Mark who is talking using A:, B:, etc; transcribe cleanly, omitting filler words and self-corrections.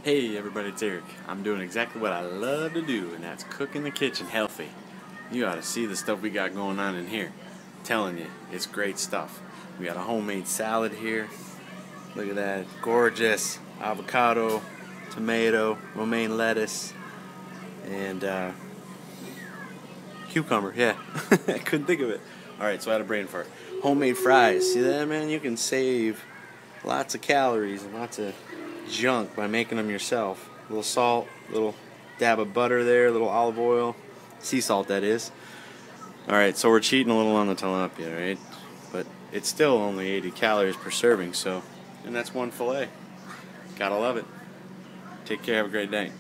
A: Hey everybody, it's Eric. I'm doing exactly what I love to do, and that's cook in the kitchen healthy. You ought to see the stuff we got going on in here. I'm telling you, it's great stuff. We got a homemade salad here. Look at that, gorgeous avocado, tomato, romaine lettuce, and cucumber. Yeah, I couldn't think of it. All right, so I had a brain fart. Homemade fries. See that, man? You can save lots of calories and lots of junk by making them yourself. A little salt, a little dab of butter there, a little olive oil, sea salt that is. Alright, so we're cheating a little on the tilapia, right? But it's still only 80 calories per serving, so, and that's one fillet. Gotta love it. Take care, have a great day.